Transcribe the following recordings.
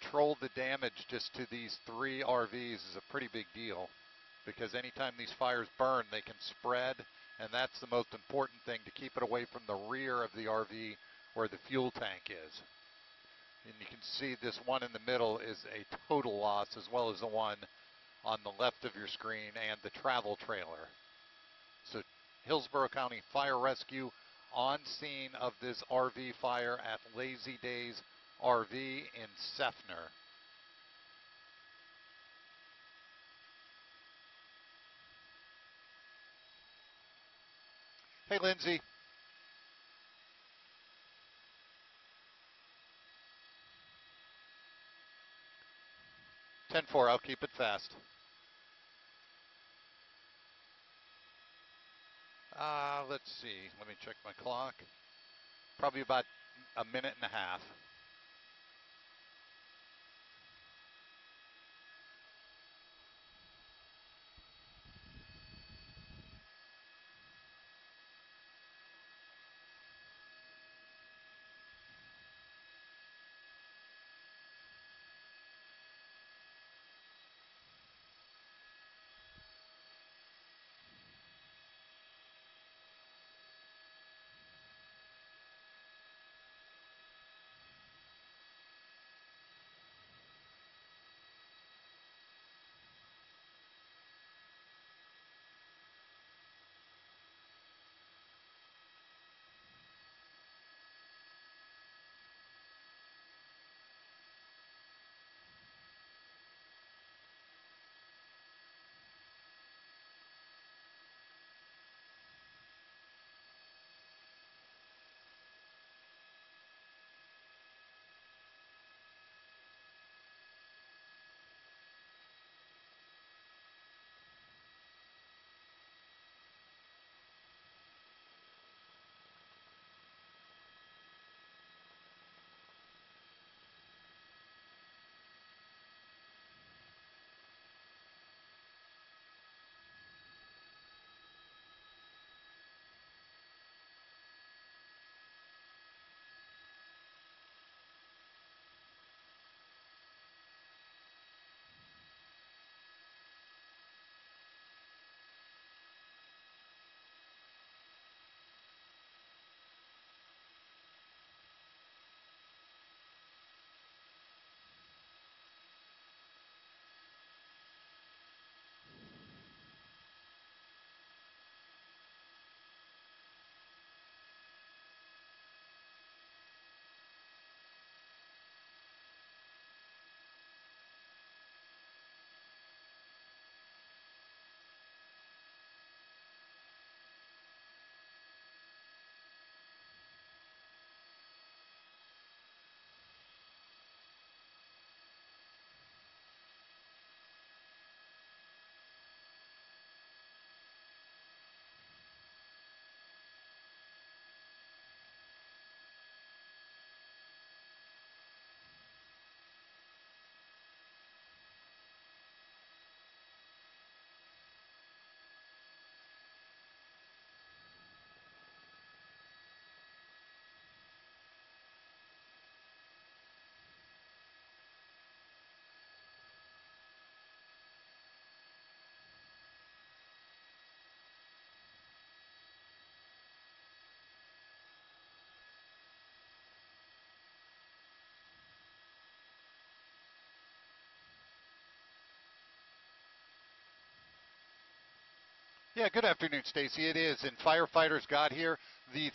control the damage just to these 3 RVs is a pretty big deal, because anytime these fires burn, they can spread, and that's the most important thing, to keep it away from the rear of the RV where the fuel tank is. And you can see this one in the middle is a total loss, as well as the one on the left of your screen and the travel trailer. So Hillsborough County Fire Rescue on scene of this RV fire at Lazy Days RV in Seffner. Hey, Lindsay. 10-4, I'll keep it fast. Let's see. Let me check my clock. Probably about a minute and a half. Yeah, good afternoon, Stacy. It is, and firefighters got here. The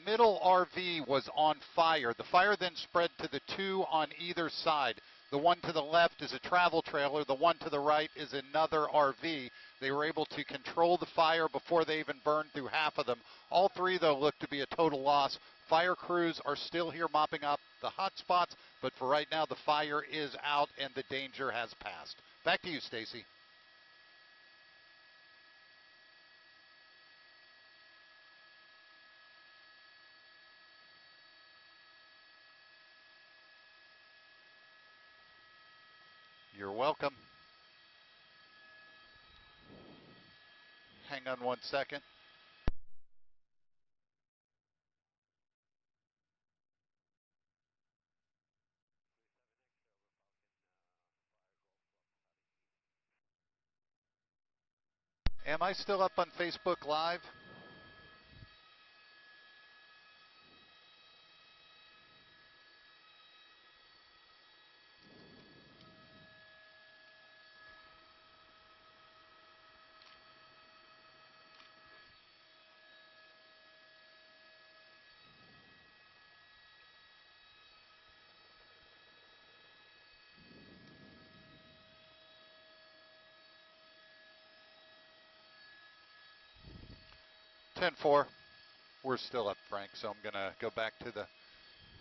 middle RV was on fire. The fire then spread to the 2 on either side. The one to the left is a travel trailer. The one to the right is another RV. They were able to control the fire before they even burned through half of them. All 3, though, look to be a total loss. Fire crews are still here mopping up the hot spots, but for right now, the fire is out and the danger has passed. Back to you, Stacy. You're welcome. Hang on one second. Am I still up on Facebook Live? Ten four. We're still up, Frank, so I'm going to go back to the,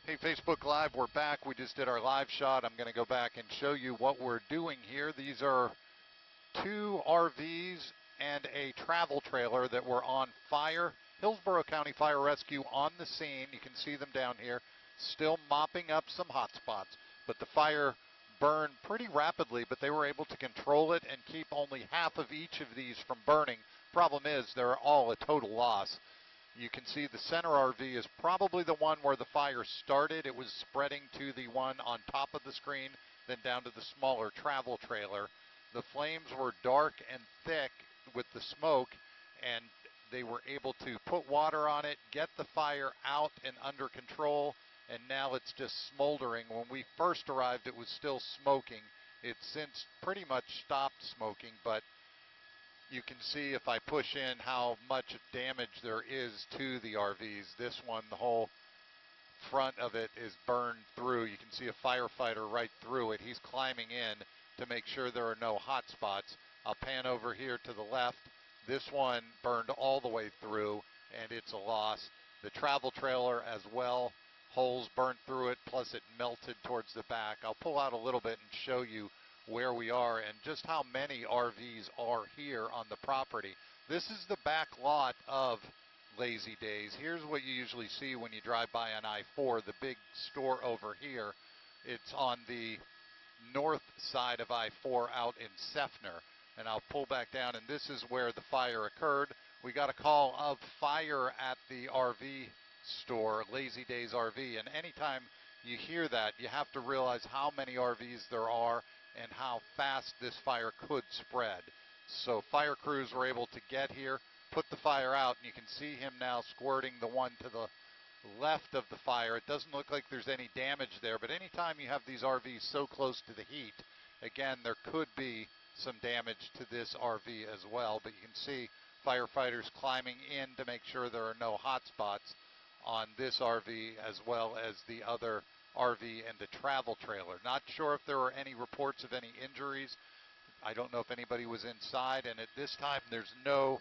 hey, Facebook Live, we're back. We just did our live shot. I'm going to go back and show you what we're doing here. These are 2 RVs and a travel trailer that were on fire. Hillsborough County Fire Rescue on the scene. You can see them down here, still mopping up some hot spots. But the fire burned pretty rapidly, but they were able to control it and keep only half of each of these from burning. Problem is, they're all a total loss. You can see the center RV is probably the one where the fire started. It was spreading to the one on top of the screen, then down to the smaller travel trailer. The flames were dark and thick with the smoke, and they were able to put water on it, get the fire out and under control, and now it's just smoldering. When we first arrived, it was still smoking. It's since pretty much stopped smoking, but you can see if I push in how much damage there is to the RVs. This one, the whole front of it is burned through. You can see a firefighter right through it. He's climbing in to make sure there are no hot spots. I'll pan over here to the left. This one burned all the way through, and it's a loss. The travel trailer as well, holes burnt through it, plus it melted towards the back. I'll pull out a little bit and show you where we are and just how many RVs are here on the property. This is the back lot of Lazy Days. Here's what you usually see when you drive by on I-4, the big store over here. It's on the north side of I-4 out in Seffner. And I'll pull back down, and this is where the fire occurred. We got a call of fire at the RV store, Lazy Days RV, and anytime you hear that, you have to realize how many RVs there are and how fast this fire could spread. So fire crews were able to get here, put the fire out, and you can see him now squirting the one to the left of the fire. It doesn't look like there's any damage there, but anytime you have these RVs so close to the heat, again, there could be some damage to this RV as well. But you can see firefighters climbing in to make sure there are no hot spots on this RV as well as the other RV and the travel trailer. Not sure if there were any reports of any injuries. I don't know if anybody was inside, and at this time there's no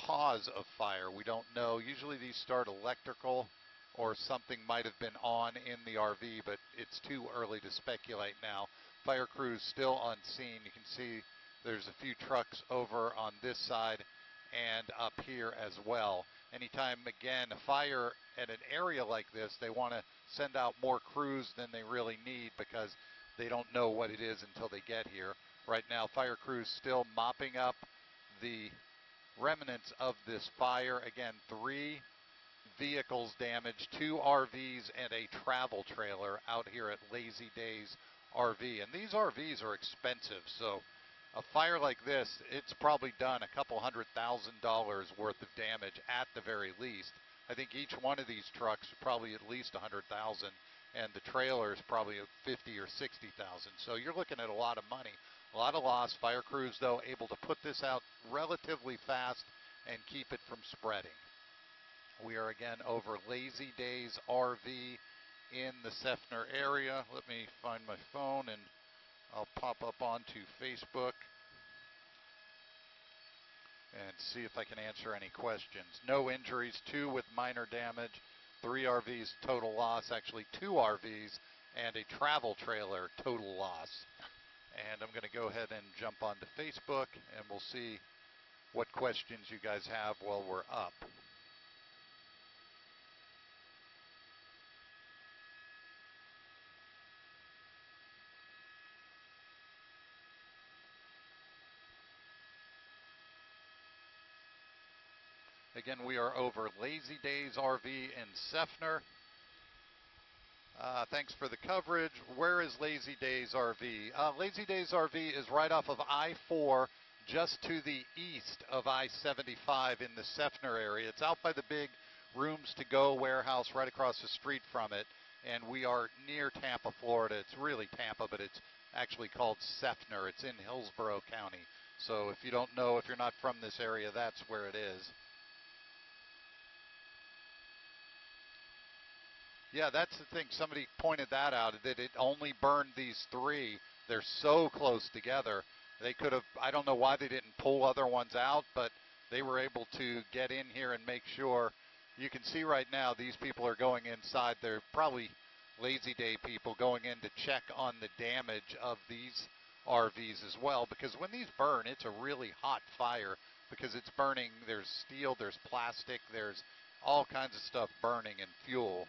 cause of fire. We don't know. Usually these start electrical or something might have been on in the RV, but it's too early to speculate now. Fire crews still on scene. You can see there's a few trucks over on this side and up here as well. Anytime, again, a fire at an area like this, they want to send out more crews than they really need because they don't know what it is until they get here. Right now, fire crews still mopping up the remnants of this fire. Again, 3 vehicles damaged, 2 RVs and a travel trailer out here at Lazy Days RV. And these RVs are expensive, so a fire like this, it's probably done a couple $100,000 worth of damage at the very least. I think each one of these trucks is probably at least $100,000, and the trailer is probably $50,000 or $60,000. So you're looking at a lot of money, a lot of loss. Fire crews, though, able to put this out relatively fast and keep it from spreading. We are again over Lazy Days RV in the Seffner area. Let me find my phone and I'll pop up onto Facebook and see if I can answer any questions. No injuries, 2 with minor damage, 3 RVs total loss, actually 2 RVs and a travel trailer total loss. And I'm going to go ahead and jump onto Facebook and we'll see what questions you guys have while we're up. Again, we are over Lazy Days RV in Seffner. Thanks for the coverage. Where is Lazy Days RV? Lazy Days RV is right off of I-4, just to the east of I-75 in the Seffner area. It's out by the big Rooms to Go warehouse right across the street from it, and we are near Tampa, Florida. It's really Tampa, but it's actually called Seffner. It's in Hillsborough County. So if you don't know, if you're not from this area, that's where it is. Yeah, that's the thing. Somebody pointed that out, that it only burned these three. They're so close together. They could have, I don't know why they didn't pull other ones out, but they were able to get in here and make sure. You can see right now these people are going inside. They're probably lazy day people going in to check on the damage of these RVs as well, because when these burn, it's a really hot fire because it's burning. There's steel, there's plastic, there's all kinds of stuff burning and fuel.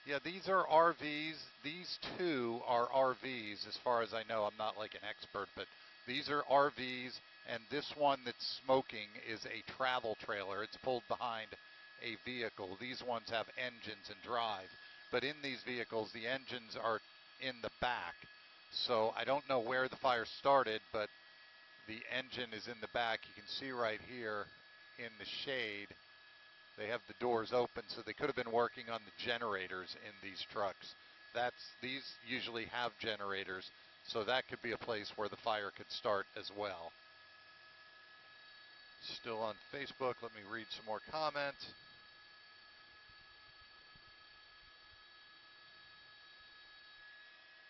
Yeah, these are RVs. These two are RVs as far as I know. I'm not like an expert, but these are RVs, and this one that's smoking is a travel trailer. It's pulled behind a vehicle. These ones have engines and drive, but in these vehicles, the engines are in the back. So I don't know where the fire started, but the engine is in the back. You can see right here in the shade. They have the doors open, so they could have been working on the generators in these trucks. These usually have generators, so that could be a place where the fire could start as well. Still on Facebook. Let me read some more comments.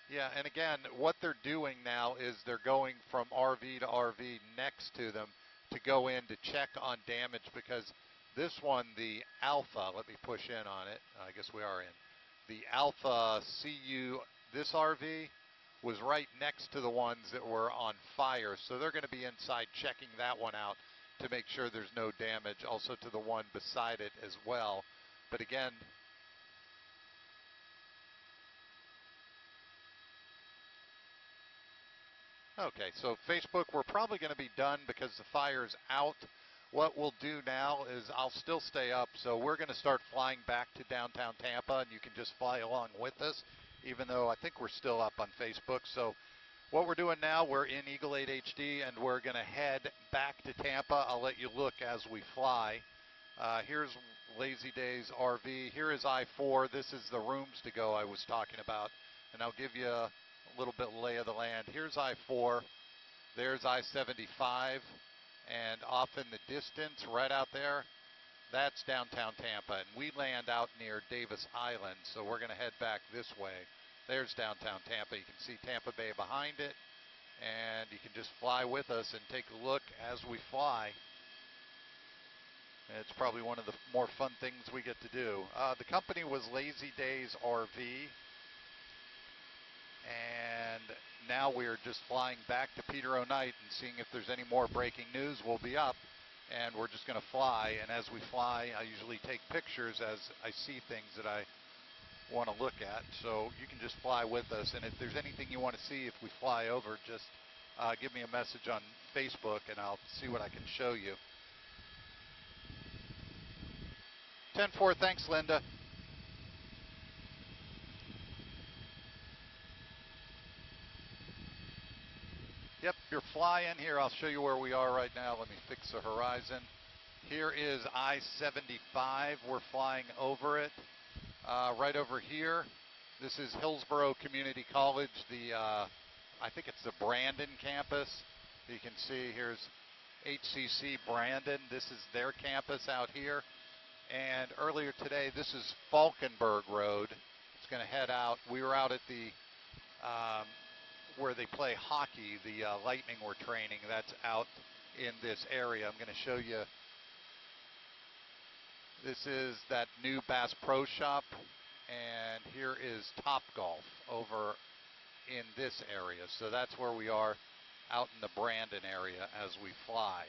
Yeah, and again, what they're doing now is they're going from RV to RV next to them to go in to check on damage, because this one, the Alpha, let me push in on it. I guess we are in. The Alpha CU, this RV was right next to the ones that were on fire, so they're going to be inside checking that one out to make sure there's no damage, also to the one beside it as well. But again, okay, so Facebook, we're probably going to be done because the fire's out. What we'll do now is I'll still stay up, so we're going to start flying back to downtown Tampa, and you can just fly along with us, even though I think we're still up on Facebook. So what we're doing now, we're in Eagle 8 HD, and we're going to head back to Tampa. I'll let you look as we fly. Here's Lazy Days RV. Here is I-4. This is the Rooms to Go I was talking about, and I'll give you a little bit lay of the land. Here's I-4. There's I-75. And off in the distance, right out there, that's downtown Tampa. And we land out near Davis Island, so we're going to head back this way. There's downtown Tampa. You can see Tampa Bay behind it, and you can just fly with us and take a look as we fly. It's probably one of the more fun things we get to do. The company was Lazy Days RV, and now we're just flying back to Peter O'Knight and seeing if there's any more breaking news. We'll be up, and we're just going to fly. And as we fly, I usually take pictures as I see things that I want to look at. So you can just fly with us. And if there's anything you want to see if we fly over, just give me a message on Facebook, and I'll see what I can show you. 10-4, thanks, Linda. Yep, you're flying here. I'll show you where we are right now. Let me fix the horizon. Here is I-75. We're flying over it. Right over here, this is Hillsborough Community College. I think it's the Brandon campus. You can see here's HCC Brandon. This is their campus out here. And earlier today, this is Falkenberg Road. It's going to head out. We were out at the where they play hockey, the Lightning were training. That's out in this area. I'm going to show you. This is that new Bass Pro Shop, and here is Top Golf over in this area. So that's where we are out in the Brandon area as we fly.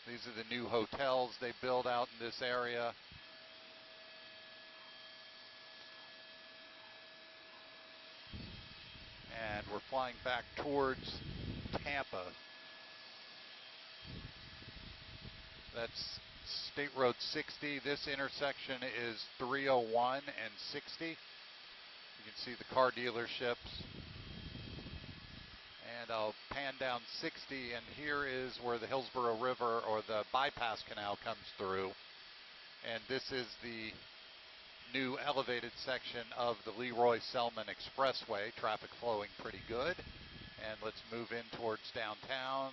These are the new hotels they build out in this area. And we're flying back towards Tampa. That's State Road 60. This intersection is 301 and 60. You You can see the car dealerships. And I'll pan down 60, and here is where the Hillsborough River, or the bypass canal, comes through. And this is the new elevated section of the Leroy Selman Expressway. Traffic flowing pretty good. And let's move in towards downtown.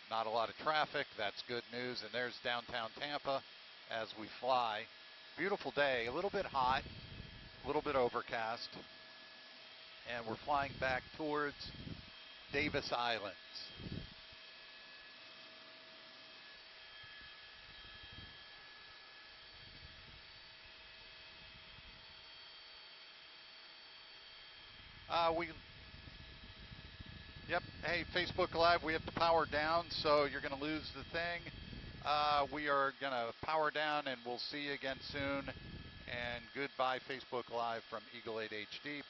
Not a lot of traffic, that's good news. And there's downtown Tampa as we fly. Beautiful day, a little bit hot, a little bit overcast. And we're flying back towards Davis Islands. Yep, hey, Facebook Live, we have to power down, so you're going to lose the thing. We are going to power down, and we'll see you again soon. And goodbye, Facebook Live from Eagle 8 HD.